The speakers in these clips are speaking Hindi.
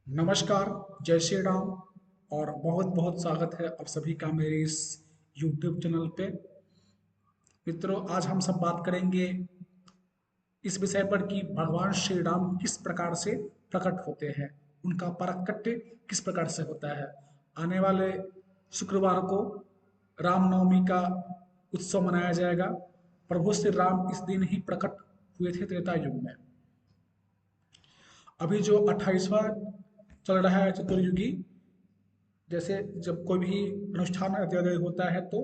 नमस्कार, जय श्री राम और बहुत बहुत स्वागत है आप सभी का मेरे इस YouTube चैनल पे। मित्रों, आज हम सब बात करेंगे इस विषय पर कि भगवान श्री राम किस प्रकार से प्रकट होते हैं, उनका प्राकट्य किस प्रकार से होता है। आने वाले शुक्रवार को रामनवमी का उत्सव मनाया जाएगा। प्रभु श्री राम इस दिन ही प्रकट हुए थे त्रेता युग में। अभी जो 28वां चल रहा है चतुर्युगी, जैसे जब कोई भी अनुष्ठान अत्यादय होता है तो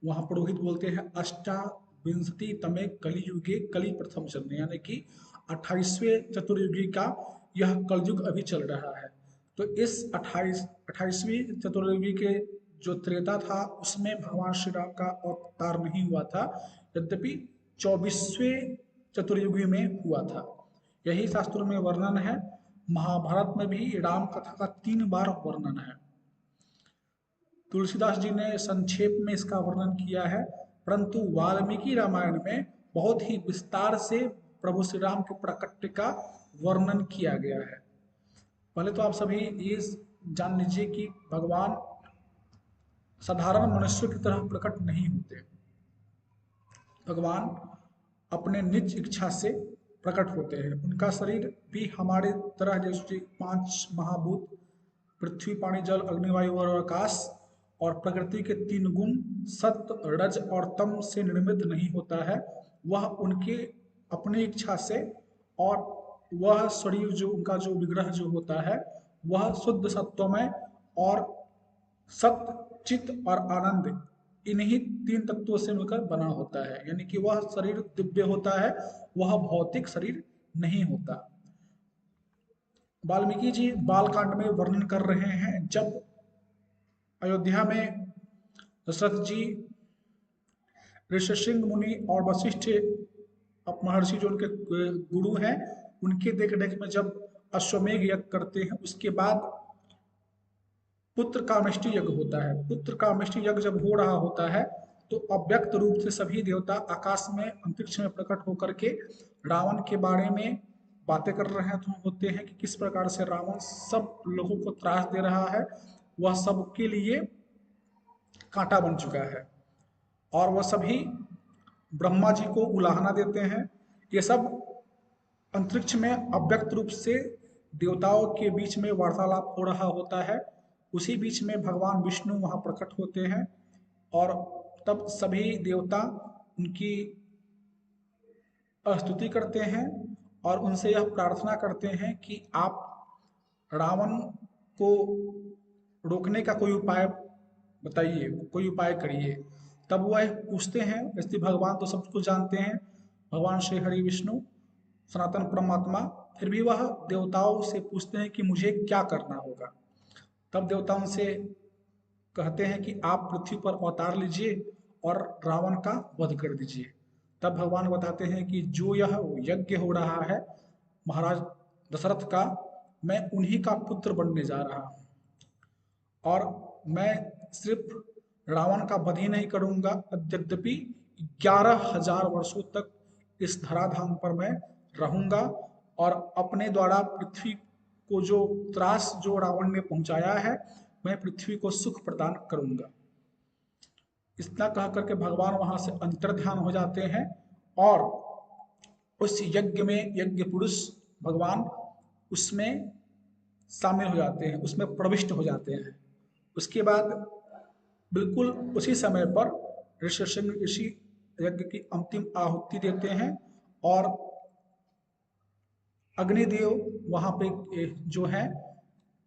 वहाँ पुरोहित बोलते हैं अष्टाविंशति तमे कलियुगे कली प्रथम जन्म, यानी कि 28वें चतुर्युगी का यह कलयुग अभी चल रहा है। तो इस 28वीं चतुर्युगी के जो त्रेता था उसमें भगवान श्री राम का अवतार नहीं हुआ था, यद्यपि 24वें चतुर्युगी में हुआ था। यही शास्त्रों में वर्णन है। महाभारत में भी राम कथा का 3 बार वर्णन है। तुलसीदास जी ने संक्षेप में इसका वर्णन किया है, परंतु वाल्मीकि रामायण में बहुत ही विस्तार से प्रभु श्री राम के प्राकट्य का वर्णन किया गया है। पहले तो आप सभी ये जान लीजिए कि भगवान साधारण मनुष्य की तरह प्रकट नहीं होते। भगवान अपने निज इच्छा से प्रकट होते हैं। उनका शरीर भी हमारे तरह जैसे 5 महाभूत पृथ्वी, पानी, जल, अग्नि, वायु और आकाश और प्रकृति के 3 गुण सत्व, रज और तम से निर्मित नहीं होता है। वह उनके अपनी इच्छा से, और वह शरीर जो उनका जो विग्रह जो होता है वह शुद्ध सत्वमय और सत्य, चित्त और आनंद, इन्हीं 3 तत्वों से मिलकर बना होता है। यानी कि वह शरीर दिव्य होता है, वह भौतिक शरीर नहीं होता। वाल्मीकि जी बालकांड में वर्णन कर रहे हैं, जब अयोध्या में दशरथ जी, ऋषिशृंग मुनि और वशिष्ठ महर्षि जो उनके गुरु हैं, उनके देख रेख में जब अश्वमेघ यज्ञ करते हैं, उसके बाद पुत्र कामेष्टि यज्ञ होता है। पुत्र कामेष्टि यज्ञ जब हो रहा होता है तो अव्यक्त रूप से सभी देवता आकाश में अंतरिक्ष में प्रकट होकर के रावण के बारे में बातें कर रहे होते हैं कि किस प्रकार से रावण सब लोगों को त्रास दे रहा है, वह सबके लिए कांटा बन चुका है। और वह सभी ब्रह्मा जी को उलाहना देते हैं। ये सब अंतरिक्ष में अव्यक्त रूप से देवताओं के बीच में वार्तालाप हो रहा होता है। उसी बीच में भगवान विष्णु वहाँ प्रकट होते हैं और तब सभी देवता उनकी स्तुति करते हैं और उनसे यह प्रार्थना करते हैं कि आप रावण को रोकने का कोई उपाय बताइए, कोई उपाय करिए। तब वह पूछते हैं, वैसे भगवान तो सब कुछ जानते हैं, भगवान श्री हरि विष्णु सनातन परमात्मा, फिर भी वह देवताओं से पूछते हैं कि मुझे क्या करना होगा। तब देवता उनसे कहते हैं कि आप पृथ्वी पर अवतार लीजिए और रावण का वध कर दीजिए। तब भगवान बताते हैं कि जो यह यज्ञ हो रहा है महाराज दशरथ का, मैं उन्हीं का पुत्र बनने जा रहा हूँ और मैं सिर्फ रावण का वध ही नहीं करूंगा, यद्यपि 11,000 वर्षों तक इस धराधाम पर मैं रहूंगा और अपने द्वारा पृथ्वी को जो त्रास जो रावण ने पहुंचाया है, मैं पृथ्वी को सुख प्रदान करूंगा। इतना कह करके भगवान वहां से अंतर्ध्यान हो जाते हैं और उस यज्ञ में यज्ञ पुरुष भगवान उसमें शामिल हो जाते हैं, उसमें प्रविष्ट हो जाते हैं। उसके बाद बिल्कुल उसी समय पर ऋषि यज्ञ की अंतिम आहुति देते हैं और अग्निदेव वहां पे जो है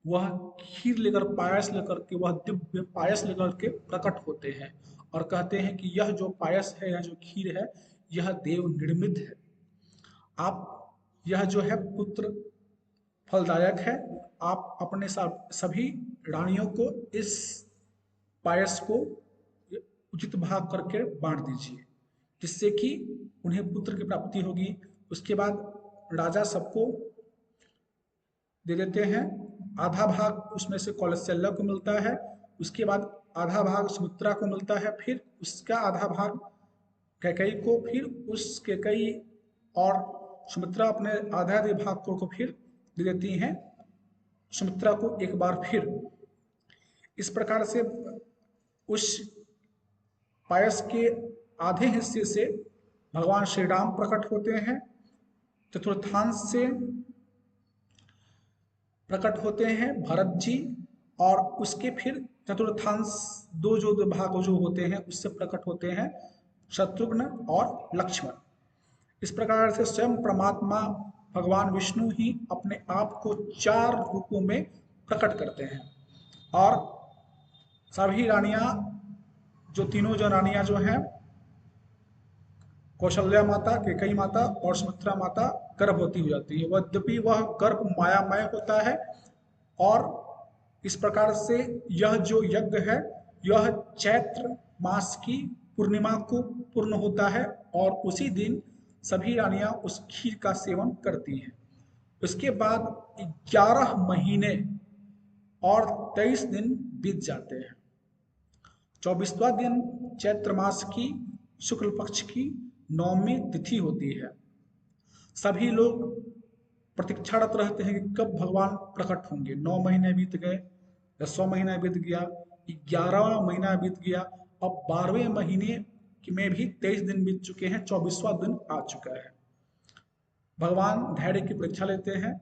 वह खीर लेकर, पायस लेकर के, वह दिव्य पायस लेकर के प्रकट होते हैं और कहते हैं कि यह जो पायस है, यह जो खीर है, यह देव निर्मित है। आप, यह जो है पुत्र फलदायक है। आप अपने सभी रानियों को इस पायस को उचित भाग करके बांट दीजिए, जिससे कि उन्हें पुत्र की प्राप्ति होगी। उसके बाद राजा सबको दे देते हैं। आधा भाग उसमें से कौशल्या को मिलता है, उसके बाद आधा भाग सुमित्रा को मिलता है, फिर उसका आधा भाग कैकई को, फिर उस कैकई और सुमित्रा अपने आधा आधे भाग को फिर दे देती हैं सुमित्रा को एक बार फिर। इस प्रकार से उस पायस के आधे हिस्से से भगवान श्री राम प्रकट होते हैं, चतुर्थांश से प्रकट होते हैं भरत जी, और उसके फिर चतुर्थांश जो भाग जो होते हैं उससे प्रकट होते हैं शत्रुघ्न और लक्ष्मण। इस प्रकार से स्वयं परमात्मा भगवान विष्णु ही अपने आप को 4 रूपों में प्रकट करते हैं। और सभी रानियां, जो तीनों जो रानियां जो हैं, कौशल्या माता, कैकेयी माता और सुमित्रा माता गर्भवती हो जाती है। यद्यपि वह गर्भ मायामय होता है, और इस प्रकार से यह जो यज्ञ है यह चैत्र मास की पूर्णिमा को पूर्ण होता है, और उसी दिन सभी रानियां उस खीर का सेवन करती हैं। उसके बाद 11 महीने और 23 दिन बीत जाते हैं। 24वां दिन चैत्र मास की शुक्ल पक्ष की 9वीं तिथि होती है। सभी लोग प्रतीक्षारत रहते हैं कि कब भगवान प्रकट होंगे। 9 महीने बीत गए, 10वां महीना बीत गया, 11वां महीना बीत गया, अब 12वें महीने में भी 23 दिन बीत चुके हैं, 24वां दिन आ चुका है। भगवान धैर्य की परीक्षा लेते हैं।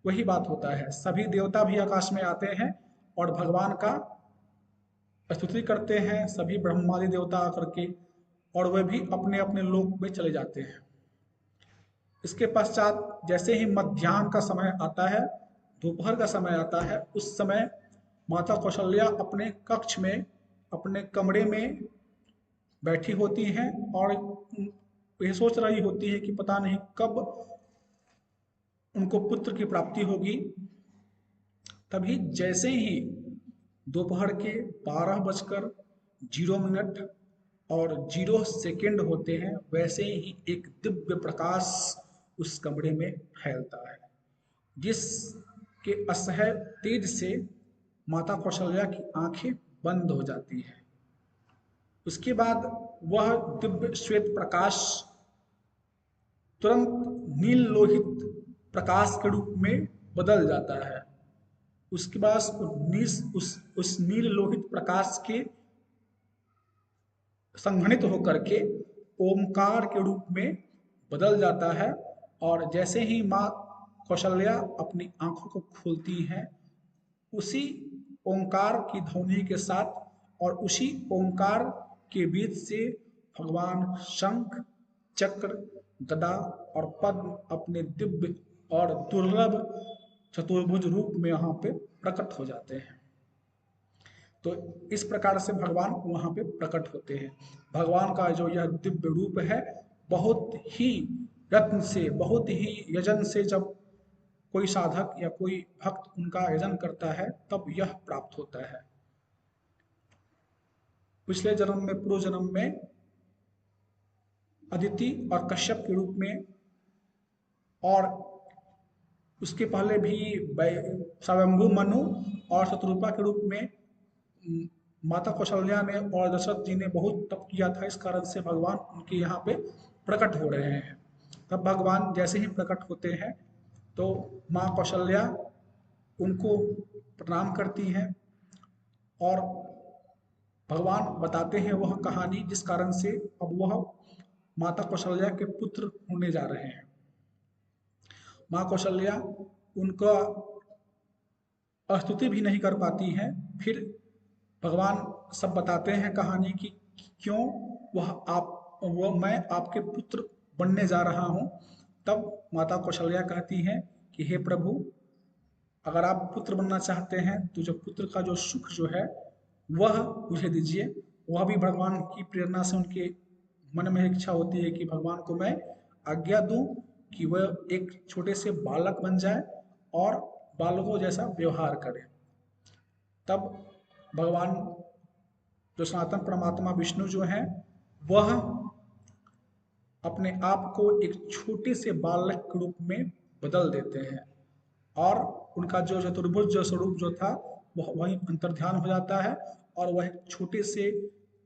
वही बात होता है, सभी देवता भी आकाश में आते हैं और भगवान का स्तुति करते हैं, सभी ब्रह्मादि देवता आकर के, और वे भी अपने अपने लोक में चले जाते हैं। इसके पश्चात जैसे ही मध्याह्न का समय आता है, दोपहर का समय आता है, उस समय माता कौशल्या अपने कक्ष में, अपने कमरे में बैठी होती हैं और यह सोच रही होती है कि पता नहीं कब उनको पुत्र की प्राप्ति होगी। तभी जैसे ही दोपहर के 12:0 और 0 होते हैं, वैसे ही एक दिव्य प्रकाश उस कमरे में फैलता है, जिसके असह्य तेज से माता कौशल्या की आंखें बंद हो जाती हैं। उसके बाद वह दिव्य श्वेत प्रकाश तुरंत नील लोहित प्रकाश के रूप में बदल जाता है। उसके बाद उस नील लोहित प्रकाश के संघनित होकर के ओमकार के रूप में बदल जाता है। और जैसे ही माँ कौशल्या अपनी आंखों को खोलती हैं, उसी ओंकार की ध्वनि के साथ और उसी ओंकार के बीच से भगवान शंख, चक्र, गदा और पद्म अपने दिव्य और दुर्लभ चतुर्भुज रूप में यहाँ पे प्रकट हो जाते हैं। तो इस प्रकार से भगवान वहाँ पे प्रकट होते हैं। भगवान का जो यह दिव्य रूप है, बहुत ही यत्न से, बहुत ही यजन से जब कोई साधक या कोई भक्त उनका यजन करता है, तब यह प्राप्त होता है। पिछले जन्म में, पूर्व जन्म में अदिति और कश्यप के रूप में, और उसके पहले भी स्वयंभू मनु और शत्रुपा के रूप में माता कौशल्या ने और दशरथ जी ने बहुत तप किया था। इस कारण से भगवान उनके यहाँ पे प्रकट हो रहे हैं। तब भगवान जैसे ही प्रकट होते हैं तो माँ कौशल्या उनको प्रणाम करती हैं और भगवान बताते हैं वह कहानी जिस कारण से अब वह माता कौशल्या के पुत्र होने जा रहे हैं। माँ कौशल्या उनका स्तुति भी नहीं कर पाती हैं। फिर भगवान सब बताते हैं कहानी की क्यों मैं आपके पुत्र बनने जा रहा हूँ। तब माता कौशल्या कहती हैं कि हे प्रभु, अगर आप पुत्र बनना चाहते हैं तो जो पुत्र का जो सुख जो है वह मुझे दीजिए। वह भी भगवान की प्रेरणा से उनके मन में इच्छा होती है कि भगवान को मैं आज्ञा दूं कि वह एक छोटे से बालक बन जाए और बालकों जैसा व्यवहार करे। तब भगवान जो सनातन परमात्मा विष्णु जो हैं, वह अपने आप को एक छोटे से बालक के रूप में बदल देते हैं और उनका जो चतुर्भुज जो स्वरूप जो था वह वहीं अंतर्ध्यान हो जाता है और वह एक छोटे से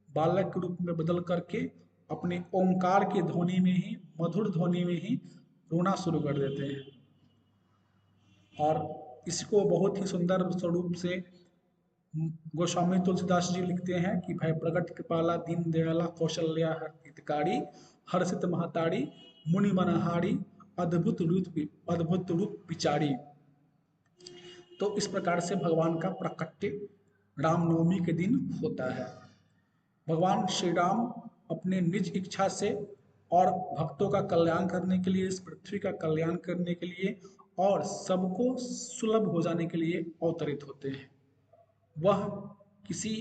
बालक के रूप में बदल करके अपने ओंकार की ध्वनि में ही, मधुर ध्वनि में ही रोना शुरू कर देते हैं। और इसको बहुत ही सुंदर स्वरूप से गोस्वामी तुलसीदास जी लिखते हैं कि भय प्रगट कृपाला दीन दयाला कौशल्या हितकारी हर्षित महतारी मुनि मनहारी अद्भुत रूप विचारी। तो इस प्रकार से भगवान का प्राकट्य रामनवमी के दिन होता है। भगवान श्री राम अपने निज इच्छा से और भक्तों का कल्याण करने के लिए, इस पृथ्वी का कल्याण करने के लिए और सबको सुलभ हो जाने के लिए अवतरित होते हैं। वह किसी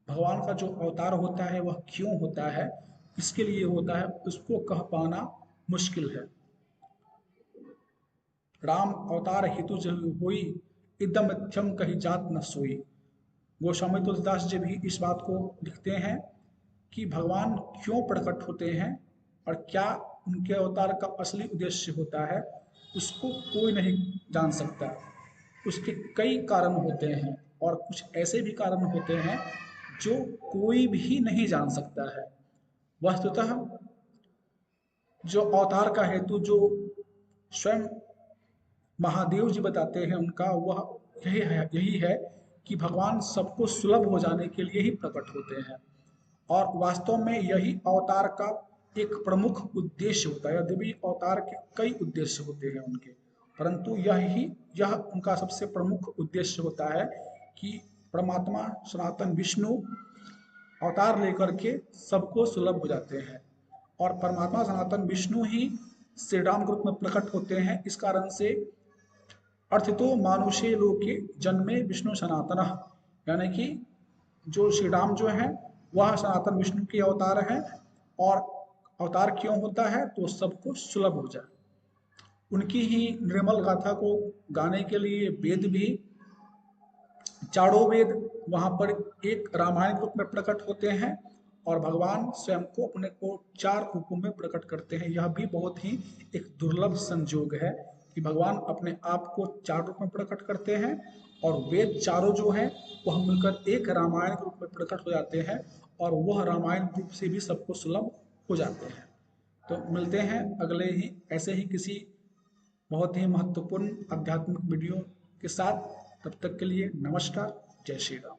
भगवान का जो अवतार होता है वह क्यों होता है, इसके लिए होता है, उसको कह पाना मुश्किल है। राम अवतार हेतु जब हुई इदम मध्यम कही जात न सोई। गोस्वामी तुलसीदास जी भी इस बात को लिखते हैं कि भगवान क्यों प्रकट होते हैं और क्या उनके अवतार का असली उद्देश्य होता है, उसको कोई नहीं जान सकता। उसके कई कारण होते हैं और कुछ ऐसे भी कारण होते हैं जो कोई भी नहीं जान सकता है। वस्तुतः जो अवतार का हेतु जो स्वयं महादेव जी बताते हैं उनका वह यही है कि भगवान सबको सुलभ हो जाने के लिए ही प्रकट होते हैं और वास्तव में यही अवतार का एक प्रमुख उद्देश्य होता है। यद्यपि अवतार के कई उद्देश्य होते हैं उनके, परंतु यह उनका सबसे प्रमुख उद्देश्य होता है कि परमात्मा सनातन विष्णु अवतार लेकर के सबको सुलभ हो जाते हैं और परमात्मा सनातन विष्णु ही श्री राम के रूप में प्रकट होते हैं। इस कारण से अर्थितो मानुषे लोके जन्मे विष्णु सनातन, यानी कि जो श्री राम जो है वह सनातन विष्णु के अवतार हैं और अवतार क्यों होता है तो सबको सुलभ हो जाए। उनकी ही निर्मल गाथा को गाने के लिए वेद भी, चारों वेद वहां पर एक रामायण रूप में प्रकट होते हैं और भगवान स्वयं को अपने को 4 रूपों में प्रकट करते हैं। यह भी बहुत ही एक दुर्लभ संयोग है कि भगवान अपने आप को 4 रूप में प्रकट करते हैं और वेद चारों जो हैं वह मिलकर एक रामायण के रूप में प्रकट हो जाते हैं और वह रामायण रूप से भी सबको सुलभ हो जाते हैं। तो मिलते हैं अगले ही ऐसे ही किसी बहुत ही महत्वपूर्ण आध्यात्मिक वीडियो के साथ। तब तक के लिए नमस्कार, जय श्री राम।